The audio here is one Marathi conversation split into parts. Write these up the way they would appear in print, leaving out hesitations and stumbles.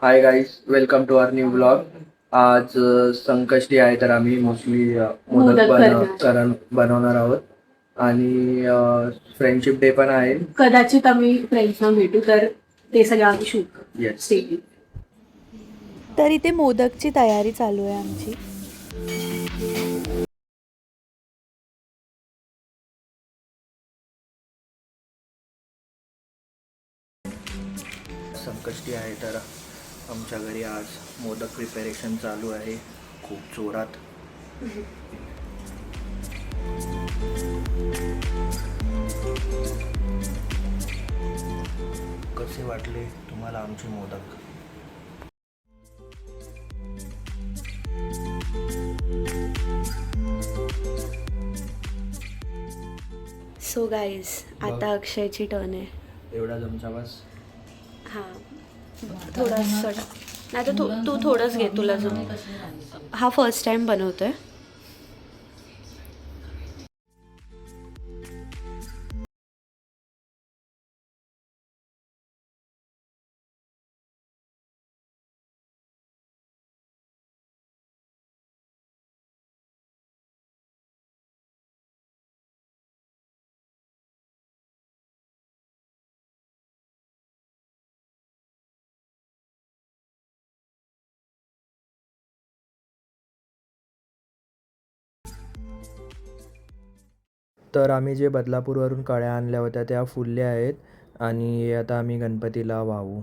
High guys, welcome to our new blog. आज संकष्टी आहे तर आम्ही मोस्टली मोदक बनवणार आहोत आणि फ्रेंडशिप डे पण आहे. कदाचित आम्ही फ्रेंड्सना भेटू तर ते सगळं आम्ही शूट येस. तर इथे मोदकची तयारी चालू आहे आमची. संकष्टी आहे तर आमच्या घरी आज मोदक प्रिपरेशन चालू आहे खूप जोरात. कसे वाटले तुम्हाला आमचे मोदक? सो गाईज आता अक्षयची टर्न आहे. एवढा चमचा बस. हां थोडासा नाही तर तू थोडंच घे, तुला जो हा फर्स्ट टाइम बनवतोय. तर आम्ही जे बदलापूरवरून कळ्या आणल्या होत्या त्या फुलल्या आहेत आणि आता आम्ही गणपतीला वाहू.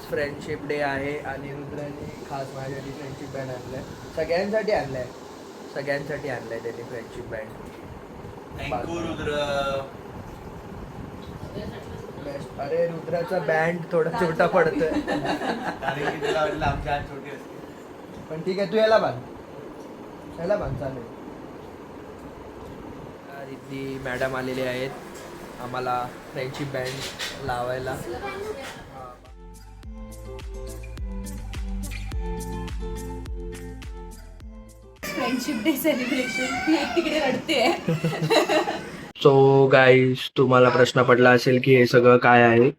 फ्रेंडशिप डे आहे आणि रुद्राने खास माझ्यासाठी फ्रेंडशिप बँड आणलाय. सगळ्यांसाठी आणलाय त्यांनी फ्रेंडशिप बँड. थँक्यू रुद्र. अरे रुद्राचा बँड थोडा छोटा पडतोय. कारण की तुला वाटलं आमची हात छोटी असते. पण ठीक आहे, तू याला बांध चालेल. रिद्धी मॅडम आलेले आहेत आम्हाला फ्रेंडशिप बँड लावायला. फ्रेंडशिप डे सेलिब्रेशन तिकडे रडते. सो गाईज, तुम्हाला प्रश्न पडला असेल की हे सगळं काय आहे,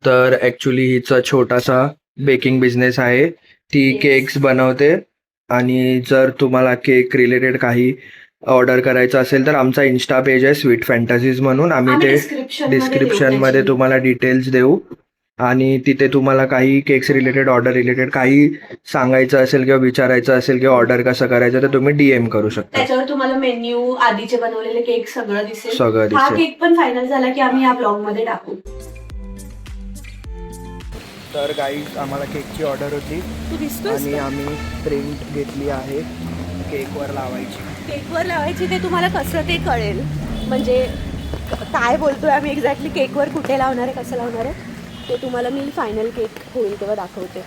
तर ॲक्च्युली हिचा छोटासा बेकिंग बिझनेस आहे. ती केक्स बनवते आणि जर तुम्हाला केक रिलेटेड काही ऑर्डर करायचं असेल तर आमचा इन्स्टा पेज आहे स्वीट फॅन्टसीज म्हणून. आम्ही ते डिस्क्रिप्शनमध्ये तुम्हाला डिटेल्स देऊ आणि तिथे तुम्हाला काही केक्स रिलेटेड ऑर्डर रिलेटेड काही सांगायचं असेल किंवा विचारायचं असेल किंवा ऑर्डर कसं करायचं तर तुम्ही DM करू शकता. त्याच्यावर तुम्हाला मेन्यू, आधीचे बनवलेले केक सगळं दिसेल. सगळं हा दिसेल. केक पण फायनल झाला की आम्ही या ब्लॉग मध्ये टाकू. तर गाईज, आम्हाला केकची ऑर्डर होती तू दिसतोय आणि आम्ही प्रिंट घेतली आहे केकवर लावायची. केकवर लावायची ते तुम्हाला कसं ते कळेल, म्हणजे काय बोलतोय आम्ही एक्झॅक्टली केकवर कुठे लावणार आहे, कसं लावणार आहे ते तुम्हाला मी फायनल केक होईल तेव्हा दाखवते.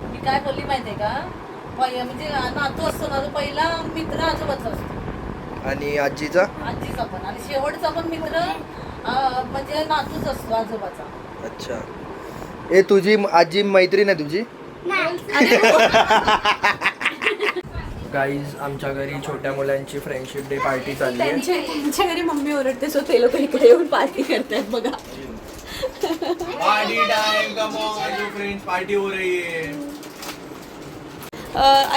मी काय बोलली माहितीये का, म्हणजे नातू असतो ना, तो पहिला मित्र आजोबाचा असतो आणि आजीचा आजीचा पण, आणि शेवटचा पण मित्र म्हणजे नातूच असतो आजोबाचा. अच्छा. ए, तुझी आजी मैत्रीण आहे तुझी? गाईज, आमच्या घरी छोट्या मुलांची फ्रेंडशिप डे पार्टी चालली आहे. त्यांच्या घरी मम्मी ओरडते, सो ते लोक इकडे येऊन पार्टी करतात बघा. Party time, come on friends, party हो रही है.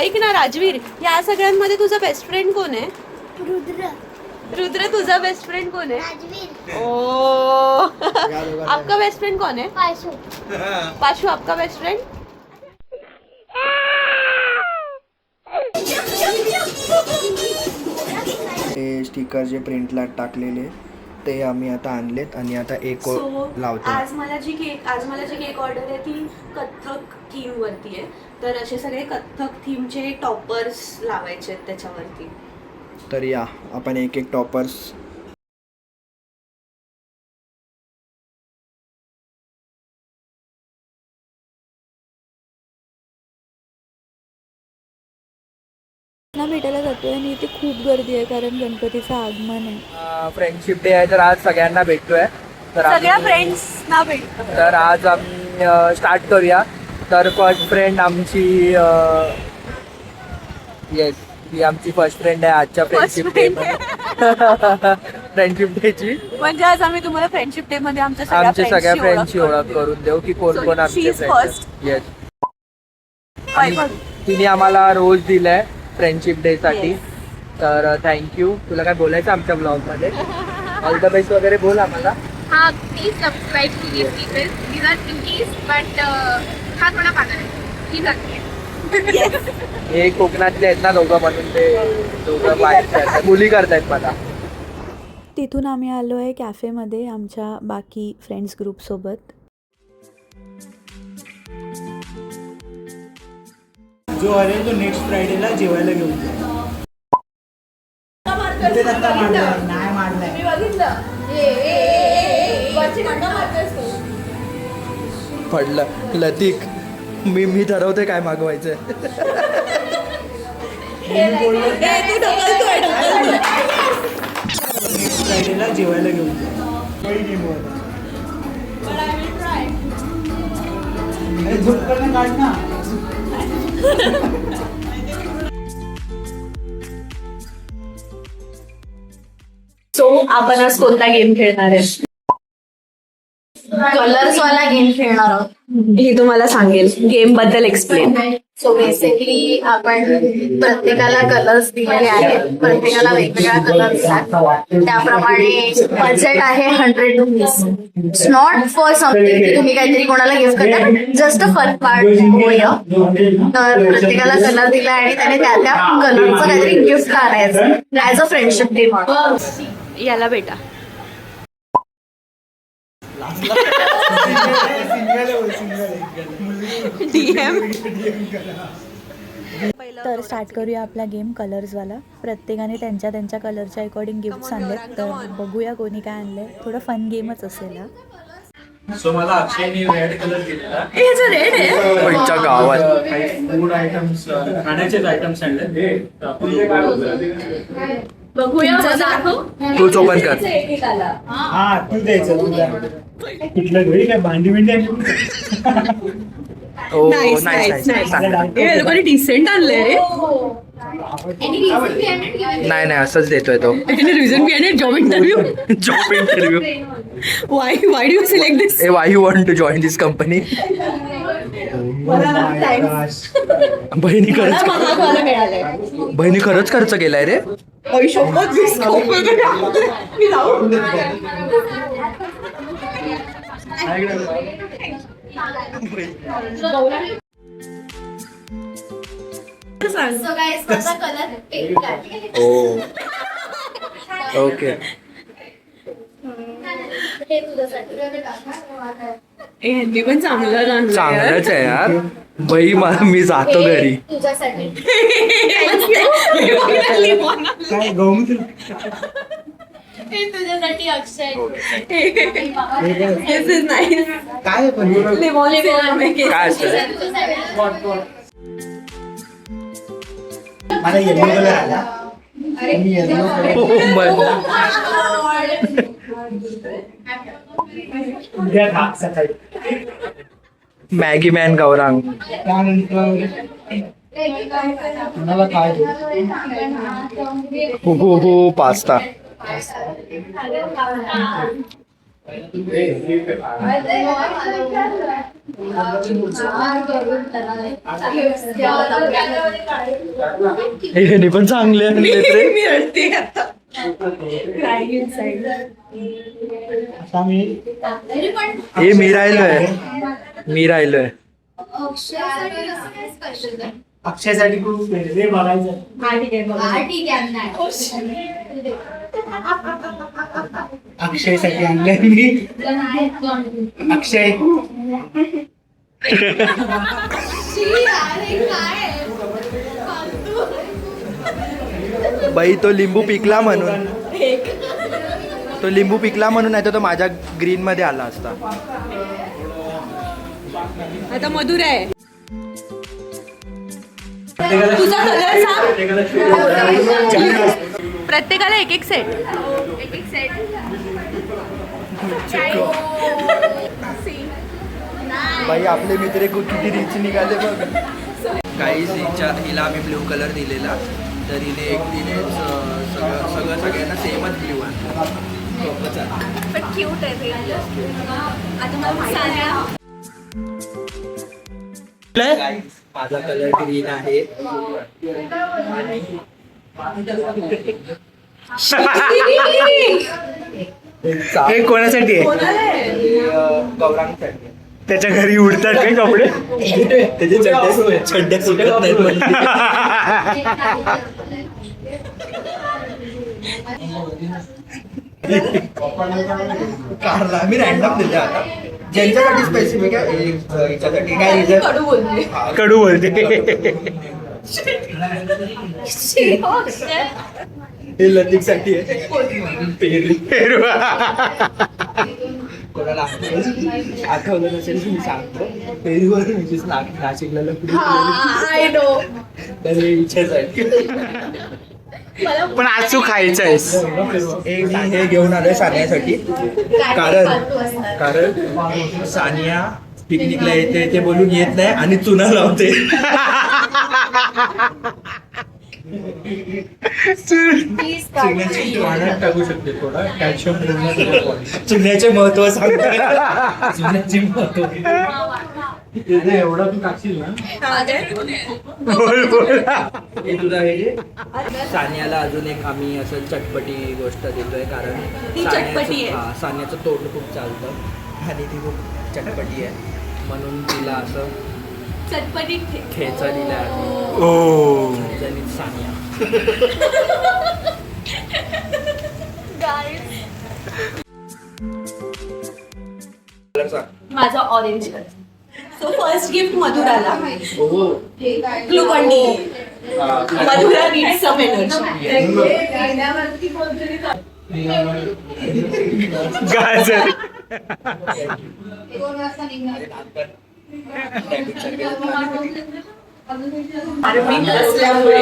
ऐक ना राजवीर, या सगळ्यांमध्ये तुझा बेस्ट फ्रेंड कोण आहे? रुद्र तुझा बेस्ट फ्रेंड कोण है? ओ आपका बेस्ट फ्रेंड कौन है? पाशु आपका बेस्ट फ्रेंड? हे स्टिकर जे प्रिंटला टाकलेले ते आम्ही आता आणलेत आणि आता एक लावतो. आज मला जी केक ऑर्डर आहे ती कथ्थक थीम वरती आहे. तर असे सगळे कथ्थक थीमचे टॉपर्स लावायचे आहेत त्याच्यावरती. तर या आपण एक टॉपर्स सगळ्यांना भेटायला जातोय आणि इथे खूप गर्दी आहे कारण गणपतीचं आगमन आहे. फ्रेंडशिप डे आहे तर आज सगळ्यांना भेटतोय. तर सगळ्या आम्ही- फ्रेंड्सना भेट. तर आज आम्ही स्टार्ट करूया. तर फर्स्ट फ्रेंड आमची येस ही आमची फर्स्ट फ्रेंड आहे आजच्या फ्रेंडशिप डे फ्रेंडशिप डेची. म्हणजे आज आम्ही तुम्हाला फ्रेंडशिप डे मध्ये आमच्या आमच्या सगळ्या friends ची फ्रेंडची ओळख करून देऊ की कोण So, कोण she आमचे is फ्रेंड first. येस. पाहिजे. तिने आम्हाला रोज दिलाय फ्रेंडशिप डे साठी. तर थँक्यू. तुला काय बोलायचं आमच्या ब्लॉग मध्ये? ऑल द बेस्ट वगैरे बोल आम्हाला. हाँ प्लीज सब्सक्राइब कीजिए please these are cuties but हा थोड़ा पागल है प्लीज आइए. हे कोकणातले आहेत ना दोघं म्हणून ते दोघं बाहेर मुली करतायत मला. तिथून आम्ही आलो आहे कॅफेमध्ये आमच्या बाकी फ्रेंड्स ग्रुपसोबत. जो अरेल तो नेक्स्ट फ्रायडेला जेवायला घेऊन जाऊ. इथे धक्का मारलाय. नाही मारलाय. पडलं लतिक. मी ठरवते काय मागवायचं. नेक्स्ट फ्रायडेला जेवायला घेऊन जाऊ. काही गेम होता. झोप करणं काढ ना. सो आपण आज कोणता गेम खेळणार आहे कलर्स वाला गेम खेळणार आहोत. हे तुम्हाला सांगेल. गेम बद्दल एक्सप्लेन. सो बेसिकली आपण प्रत्येकाला कलर्स दिलेले आहेत. प्रत्येकाला वेगवेगळा कलर्स आहेत. त्याप्रमाणे बजेट आहे 100 rupees. It's not for something की तुम्ही काहीतरी कोणाला गिफ्ट करता but just a fun part होय. तर प्रत्येकाला कलर दिला आणि त्याने त्या त्या कलरचं काहीतरी गिफ्ट आणायचं ॲज अ फ्रेंडशिप डे म्हणून. याला बेटा तर स्टार्ट करूया आपला गेम कलर्सवाला. प्रत्येकाने त्यांच्या त्यांच्या कलरच्या अकॉर्डिंग गिफ्ट्स आणलेत. तर बघूया कोणी काय आणलंय. थोडं फन गेमच असेल हा. सो मला अक्षयने रेड कलर दिलेला. रेड आहे. पुढच्या गावात फूड आयटम्स खाण्याचेच आयटम्स आणले. बघूया दाखव. तूच ओपन कर. हा तू द्यायचं तुला. कुठलं घरी काय भांडी बिंडी ओ नाईस. लोकांनी डिसेंट आणलंय. नाही असंच देतोय तो. Reason behind it job interview. Job interview. Why do you select this? ए why you want to join this company. बहिणी खरंच खर्च केलाय रे. So guys, माझा कलर पिंक आहे. Oh okay. हे तुझ्यासाठी. यांनी पण चांगलं चांगलंच आहे यार. बाई मी जातो घरी. हे तुझ्यासाठी. काय गौमूत्र हे तुझ्यासाठी अक्षय. काय पण काय असतं? मला येलो कलर आला. मी येलो उद्या खा सकाळी. Maggi man Gaurang. त्यानंतर मला काय हो पास्ता. हे पण चांगले रे. आता मी हे मी राहिलोय. अक्षयसाठी खूप वेगळे बघायचं. अक्षयसाठी आणलंय मी. अक्षय बाई तो लिंबू पिकला म्हणून. तो लिंबू पिकला म्हणून नाही तर तो माझ्या ग्रीन मध्ये आला असता. आता मधुर आहे. तुझा कलर सांग. प्रत्येकाला एक एक सेट. बाई आपले मित्र किती रिच निघाले बघ. काही हिला आम्ही ब्ल्यू कलर दिलेला तर हिने एकटीनेच सगळं सगळ्यांना सेमच ब्ल्यू आहे. पण क्यूट आहे ते. आता मला माहिती आहे. माझा कलर ग्रीन आहे. हे कोणासाठी आहे? गौरांगसाठी. त्याच्या घरी उडतात काय कपडे? त्याचे चड्ड्या सुटत नाहीत म्हणजे. कारला मी रॅन्डम दिले आता ज्यांच्यासाठी स्पेसिफिक आहे याच्यासाठी काय रिझन कडू बोलते. हे लतिकसाठी आहे. पेरू. कोणाला आठवलं नसेल मी सांगतो. पेरूवर नाशिकला तर हे इच्छाच आहे. पण आज तू खायचं आहेस. हे घेऊन आलोय सानियासाठी कारण सानिया पिकनिकला येते ते बोलून येत नाही आणि चुना लावते. चुन्याची टाकू शकते थोडा कॅल्शियम चुन्याचे महत्व सांगते. चुन्याचे महत्व एवढा तू टाकशील ना. बोल बोल. हे तुझा हे सानियाला अजून एक आम्ही असं चटपटी गोष्ट देतोय कारण ती चटपटी आहे. सानियाचं तोंड खूप चालतं आणि ती खूप चटपटी आहे म्हणून तिला असं चटपटी ठेचा दिला आहे. ओ सानिया माझा orange colour. So first gift मधुराला. Glucon D. Madhura needs some energy. गाजर. धार्मिक असल्यामुळे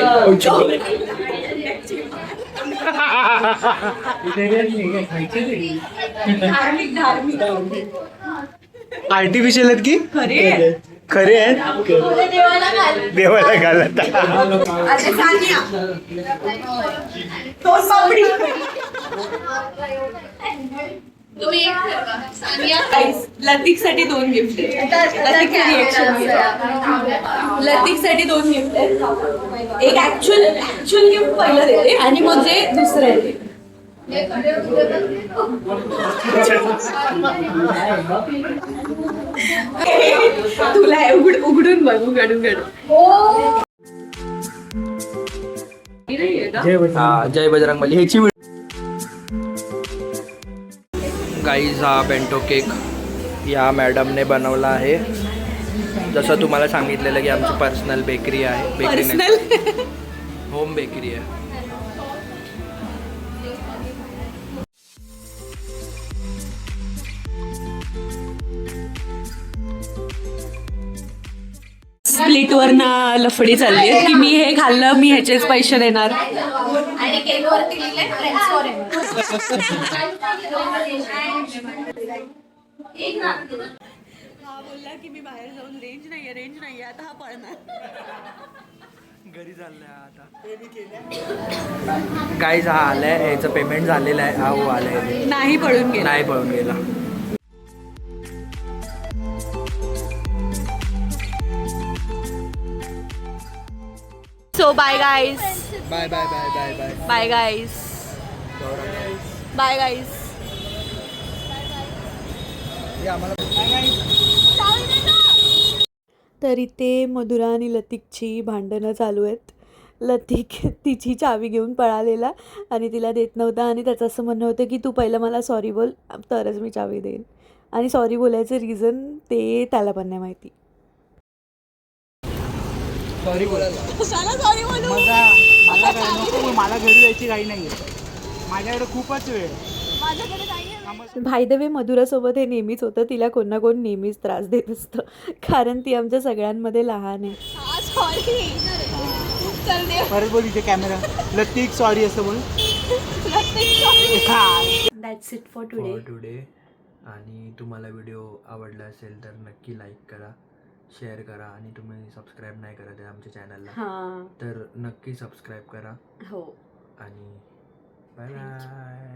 धार्मिक आर्टिफिशियल आहेत की खरे आहेत. देवाला घालत. आता सानिया. दोन पापडी. लतिकसाठी 2 गिफ्ट लतिकसाठी 2 गिफ्ट आहेत. एक ऍक्च्युअल गिफ्ट पहिलं देते आणि मग जे दुसरं आहे तुला उघडून बघ. उघडून जय बजरंगबली. ह्याची गाईज हा बेंटो केक या मॅडमने बनवला आहे. जसं तुम्हाला सांगितलेलं की आमची पर्सनल बेकरी आहे. बेकरी होम बेकरी आहे. स्प्लिट वर ना लफडी चालली आहे की मी हे खाल्लं मी ह्याचेच पैसे देणार. आणि केकवरती लिहिलंय फ्रेंड्स फॉरेन. हा बोलला की मी बाहेर जाऊन रेंज नाहीये आता हा पळणार. घरी चाललंय आता. गाईज हा आलाय. याचं पेमेंट झालेलं आहे. हा हो आलाय. नाही पळून गेला. नाही पळून गेला. So bye guys. Bye bye bye bye bye bye guys. Bye guys. तर इथे मधुरा आणि लतिकची भांडणं चालू आहेत. लतिक तिची चावी घेऊन पळालेला आणि तिला देत नव्हता आणि त्याचं असं म्हणणं होतं की तू पहिलं मला सॉरी बोल तरच मी चावी देईन. आणि सॉरी बोलायचं रिझन ते त्याला पण नाही माहिती. सॉरी बोलायला सॉरी बोलू. मला घरी जायची काही नाही. माझ्याकडे खूपच वेळ. बाय द वे मधुरासोबत हे नेहमीच होतं. तिला कोण ना कोण नेहमीच त्रास देत असतं कारण ती आमच्या सगळ्यांमध्ये लहान आहे. सॉरी. चल दे. परत बोल इथे कॅमेरा लत्तीक सॉरी असं बोल. That's it for for today. आणि तुम्हाला व्हिडिओ आवडला असेल तर नक्की लाईक करा, शेअर करा आणि तुम्ही सबस्क्राईब नाही करत आहे आमच्या चॅनलला हां तर नक्की सबस्क्राईब करा हो. आणि बाय बाय.